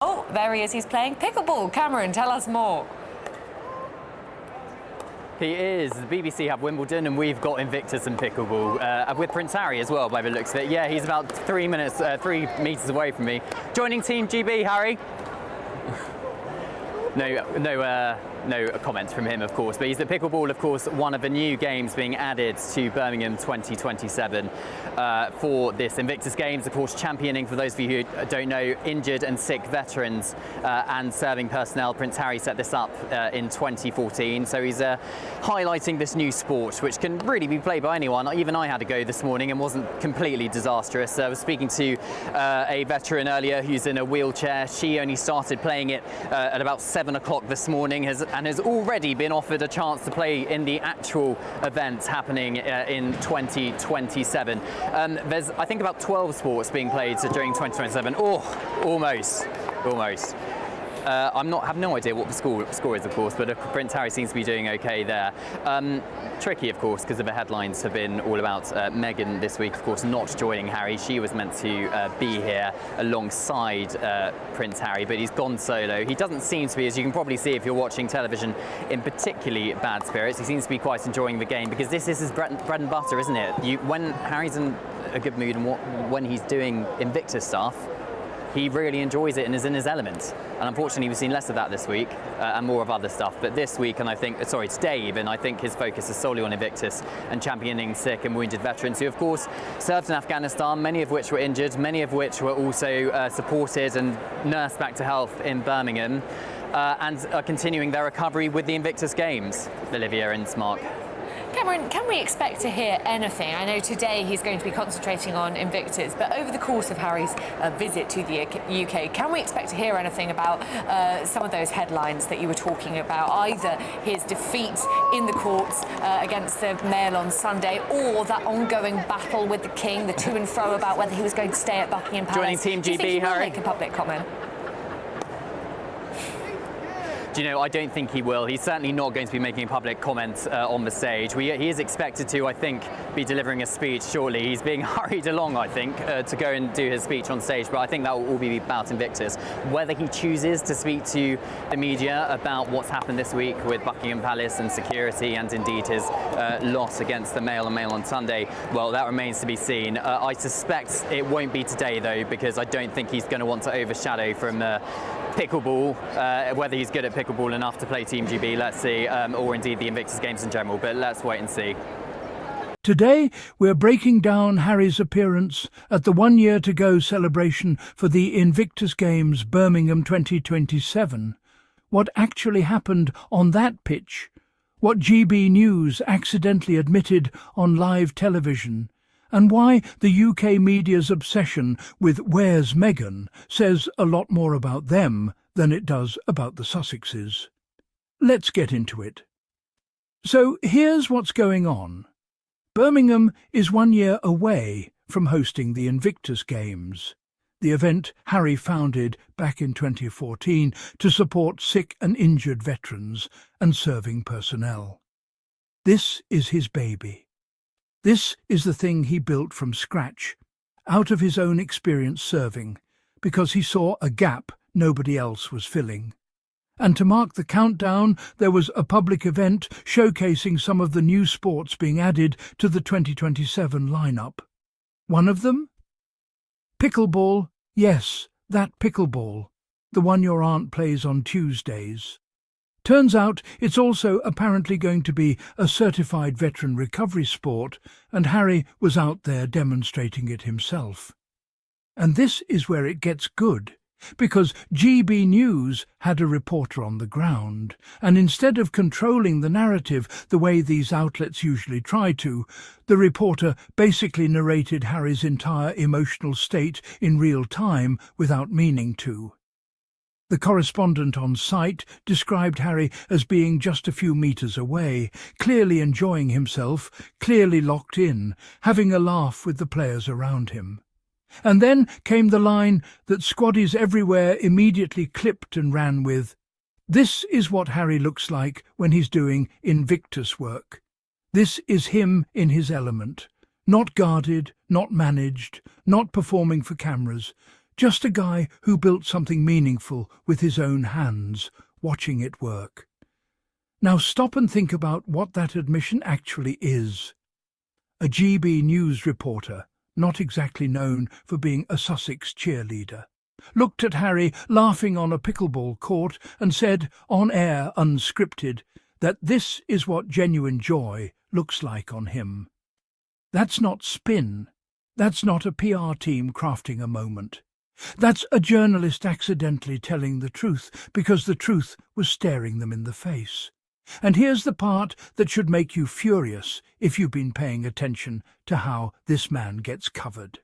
Oh, there he is. He's playing pickleball. Cameron, tell us more. He is. The BBC have Wimbledon and we've got Invictus and pickleball with Prince Harry as well by the looks of it. Yeah, he's about 3 meters away from me. Joining Team GB, Harry. No comments from him, of course, but he's at pickleball, of course, one of the new games being added to Birmingham 2027 for this Invictus Games, of course, championing, for those of you who don't know, injured and sick veterans and serving personnel. Prince Harry set this up in 2014, so he's highlighting this new sport, which can really be played by anyone. Even I had to go this morning and wasn't completely disastrous. I was speaking to a veteran earlier who's in a wheelchair. She only started playing it at about 7 o'clock this morning, and has already been offered a chance to play in the actual events happening in 2027. There's, I think, about 12 sports being played during 2027. Oh, almost. Have no idea what the score is, of course, but Prince Harry seems to be doing okay there. Tricky, of course, because the headlines have been all about Meghan this week, of course, not joining Harry. She was meant to be here alongside Prince Harry, but he's gone solo. He doesn't seem to be, as you can probably see if you're watching television, in particularly bad spirits. He seems to be quite enjoying the game, because this is his bread and butter, isn't it? When Harry's in a good mood and when he's doing Invictus stuff, he really enjoys it and is in his element. And unfortunately, we've seen less of that this week and more of other stuff. But this week, and today even, I think his focus is solely on Invictus and championing sick and wounded veterans who, of course, served in Afghanistan, many of which were injured, many of which were also supported and nursed back to health in Birmingham and are continuing their recovery with the Invictus Games. Olivia and Mark. Cameron, can we expect to hear anything? I know today he's going to be concentrating on Invictus, but over the course of Harry's visit to the UK, can we expect to hear anything about some of those headlines that you were talking about, either his defeat in the courts against the Mail on Sunday, or that ongoing battle with the King, the to and fro about whether he was going to stay at Buckingham Palace? Joining Team GB, Do you think he will Harry? make a public comment? Do you know, I don't think he will. He's certainly not going to be making a public comment on the stage. He is expected to, I think, be delivering a speech shortly. He's being hurried along, I think, to go and do his speech on stage, but I think that will all be about Invictus. Whether he chooses to speak to the media about what's happened this week with Buckingham Palace and security, and indeed his loss against the Mail and Mail on Sunday, well, that remains to be seen. I suspect it won't be today, though, because I don't think he's going to want to overshadow from pickleball, whether he's good at pickleball enough to play Team GB, let's see, or indeed the Invictus Games in general, but let's wait and see. Today, we're breaking down Harry's appearance at the 1 year to go celebration for the Invictus Games Birmingham 2027. What actually happened on that pitch? What GB News accidentally admitted on live television? And why the UK media's obsession with "Where's Meghan" says a lot more about them than it does about the Sussexes. Let's get into it. So here's what's going on. Birmingham is 1 year away from hosting the Invictus Games, the event Harry founded back in 2014 to support sick and injured veterans and serving personnel. This is his baby. This is the thing he built from scratch, out of his own experience serving, because he saw a gap nobody else was filling. And to mark the countdown, there was a public event showcasing some of the new sports being added to the 2027 lineup. One of them? Pickleball. Yes, that pickleball, the one your aunt plays on Tuesdays. Turns out it's also apparently going to be a certified veteran recovery sport, and Harry was out there demonstrating it himself. And this is where it gets good, because GB News had a reporter on the ground, and instead of controlling the narrative the way these outlets usually try to, the reporter basically narrated Harry's entire emotional state in real time without meaning to. The correspondent on site described Harry as being just a few meters away, clearly enjoying himself, clearly locked in, having a laugh with the players around him. And then came the line that squaddies everywhere immediately clipped and ran with, "This is what Harry looks like when he's doing Invictus work. This is him in his element, not guarded, not managed, not performing for cameras, Just a guy who built something meaningful with his own hands, watching it work. Now stop and think about what that admission actually is. A GB News reporter, not exactly known for being a Sussex cheerleader, looked at Harry laughing on a pickleball court and said, on air, unscripted, that this is what genuine joy looks like on him. That's not spin. That's not a PR team crafting a moment. That's a journalist accidentally telling the truth because the truth was staring them in the face. And here's the part that should make you furious if you've been paying attention to how this man gets covered.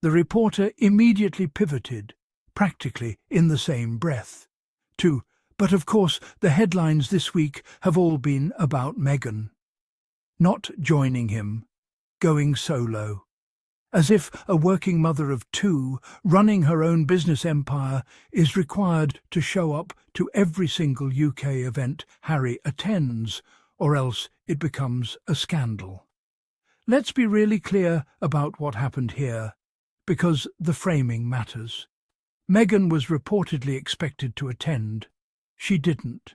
The reporter immediately pivoted, practically in the same breath, to, but of course the headlines this week have all been about Meghan. Not joining him, going solo. As if a working mother of two, running her own business empire, is required to show up to every single UK event Harry attends, or else it becomes a scandal. Let's be really clear about what happened here, because the framing matters. Meghan was reportedly expected to attend. She didn't.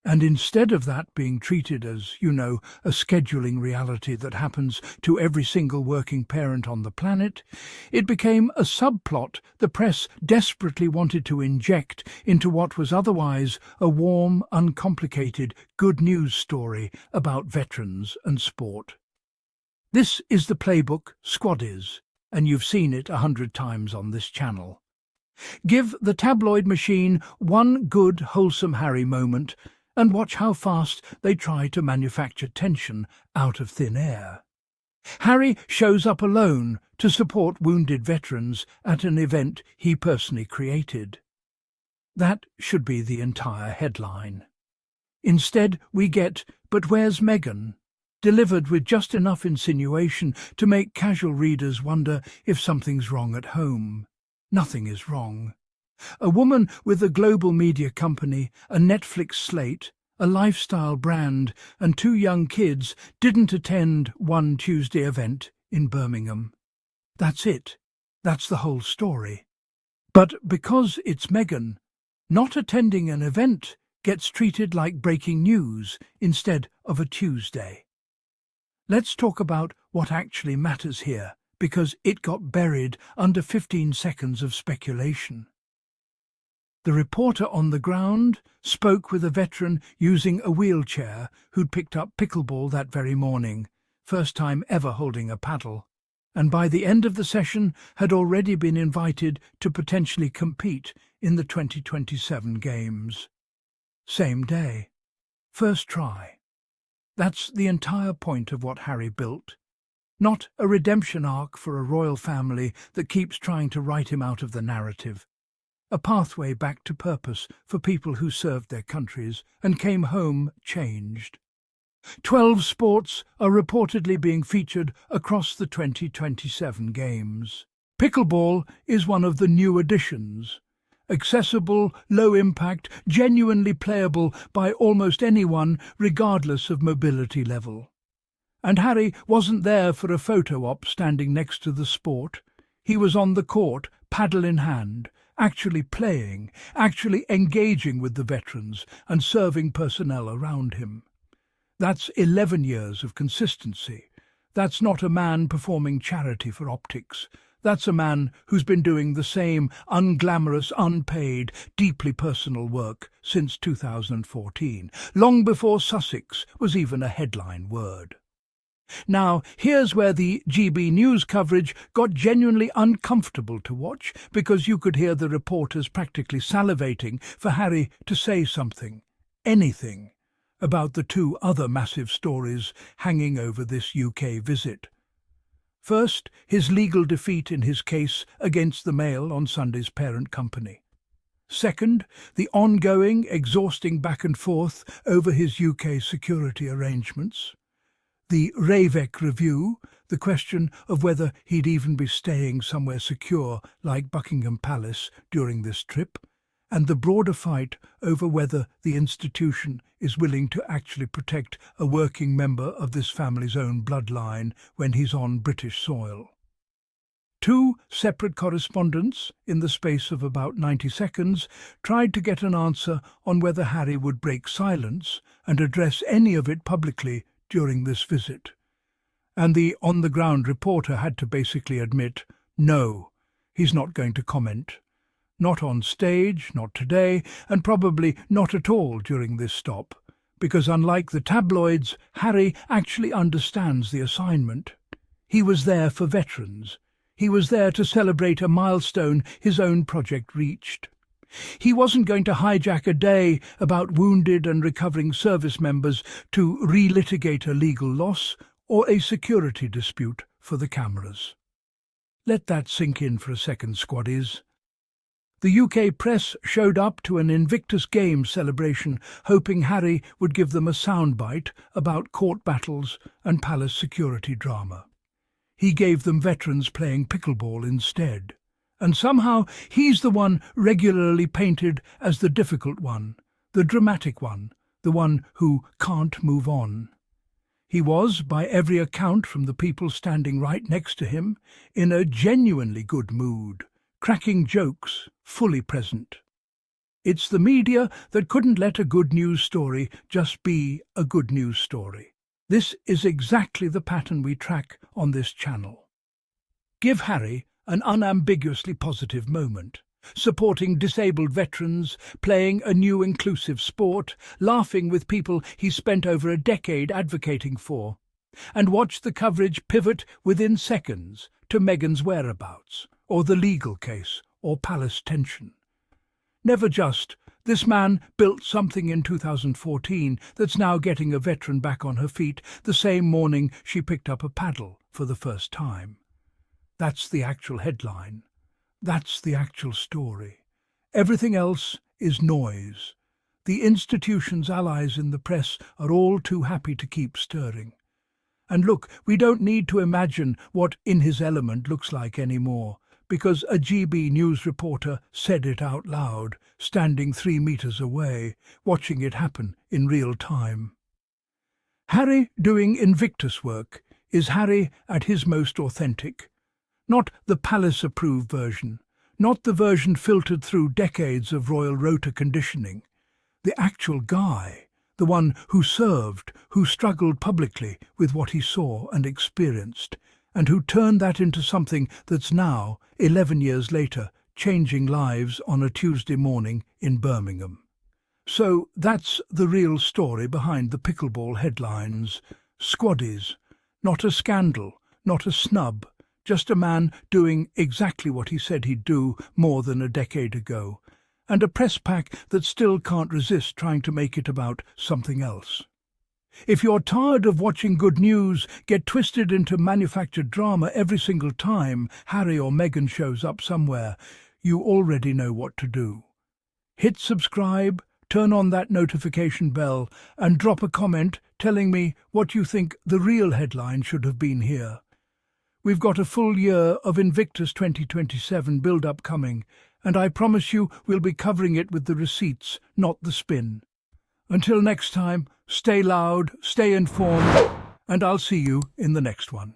And instead of that being treated as, a scheduling reality that happens to every single working parent on the planet, it became a subplot the press desperately wanted to inject into what was otherwise a warm, uncomplicated, good news story about veterans and sport. This is the playbook Squad is, and you've seen it 100 times on this channel. Give the tabloid machine one good, wholesome Harry moment, and watch how fast they try to manufacture tension out of thin air. Harry shows up alone to support wounded veterans at an event he personally created. That should be the entire headline. Instead, we get, "But where's Meghan?" delivered with just enough insinuation to make casual readers wonder if something's wrong at home. Nothing is wrong. A woman with a global media company, a Netflix slate, a lifestyle brand, and 2 young kids didn't attend one Tuesday event in Birmingham. That's it. That's the whole story. But because it's Meghan, not attending an event gets treated like breaking news instead of a Tuesday. Let's talk about what actually matters here, because it got buried under 15 seconds of speculation. The reporter on the ground spoke with a veteran using a wheelchair who'd picked up pickleball that very morning, first time ever holding a paddle, and by the end of the session had already been invited to potentially compete in the 2027 Games. Same day. First try. That's the entire point of what Harry built. Not a redemption arc for a royal family that keeps trying to write him out of the narrative. A pathway back to purpose for people who served their countries and came home changed. 12 sports are reportedly being featured across the 2027 Games. Pickleball is one of the new additions. Accessible, low-impact, genuinely playable by almost anyone regardless of mobility level. And Harry wasn't there for a photo op standing next to the sport. He was on the court, paddle in hand, actually playing, actually engaging with the veterans and serving personnel around him. That's 11 years of consistency. That's not a man performing charity for optics. That's a man who's been doing the same unglamorous, unpaid, deeply personal work since 2014, long before Sussex was even a headline word. Now, here's where the GB News coverage got genuinely uncomfortable to watch, because you could hear the reporters practically salivating for Harry to say something, anything, about the 2 other massive stories hanging over this UK visit. First, his legal defeat in his case against the Mail on Sunday's parent company. Second, the ongoing, exhausting back and forth over his UK security arrangements. The Ravek review, the question of whether he'd even be staying somewhere secure like Buckingham Palace during this trip, and the broader fight over whether the institution is willing to actually protect a working member of this family's own bloodline when he's on British soil. Two separate correspondents, in the space of about 90 seconds, tried to get an answer on whether Harry would break silence and address any of it publicly during this visit. And the on-the-ground reporter had to basically admit, no, he's not going to comment. Not on stage, not today, and probably not at all during this stop, because unlike the tabloids, Harry actually understands the assignment. He was there for veterans. He was there to celebrate a milestone his own project reached. He wasn't going to hijack a day about wounded and recovering service members to relitigate a legal loss or a security dispute for the cameras. Let that sink in for a second, squaddies. The UK press showed up to an Invictus Games celebration hoping Harry would give them a soundbite about court battles and palace security drama. He gave them veterans playing pickleball instead. And somehow he's the one regularly painted as the difficult one, the dramatic one, the one who can't move on. He was, by every account from the people standing right next to him, in a genuinely good mood, cracking jokes, fully present. It's the media that couldn't let a good news story just be a good news story. This is exactly the pattern we track on this channel. Give Harry an unambiguously positive moment, supporting disabled veterans, playing a new inclusive sport, laughing with people he spent over a decade advocating for, and watch the coverage pivot within seconds to Meghan's whereabouts, or the legal case, or palace tension. Never just, this man built something in 2014 that's now getting a veteran back on her feet the same morning she picked up a paddle for the first time. That's the actual headline. That's the actual story. Everything else is noise. The institution's allies in the press are all too happy to keep stirring. And look, we don't need to imagine what In His Element looks like anymore, because a GB News reporter said it out loud, standing 3 meters away, watching it happen in real time. Harry doing Invictus work is Harry at his most authentic. Not the palace-approved version, not the version filtered through decades of royal rota conditioning. The actual guy, the one who served, who struggled publicly with what he saw and experienced, and who turned that into something that's now, 11 years later, changing lives on a Tuesday morning in Birmingham. So that's the real story behind the pickleball headlines. Squaddies. Not a scandal, not a snub, just a man doing exactly what he said he'd do more than a decade ago, and a press pack that still can't resist trying to make it about something else. If you're tired of watching good news get twisted into manufactured drama every single time Harry or Meghan shows up somewhere, you already know what to do. Hit subscribe, turn on that notification bell, and drop a comment telling me what you think the real headline should have been here. We've got a full year of Invictus 2027 build-up coming, and I promise you we'll be covering it with the receipts, not the spin. Until next time, stay loud, stay informed, and I'll see you in the next one.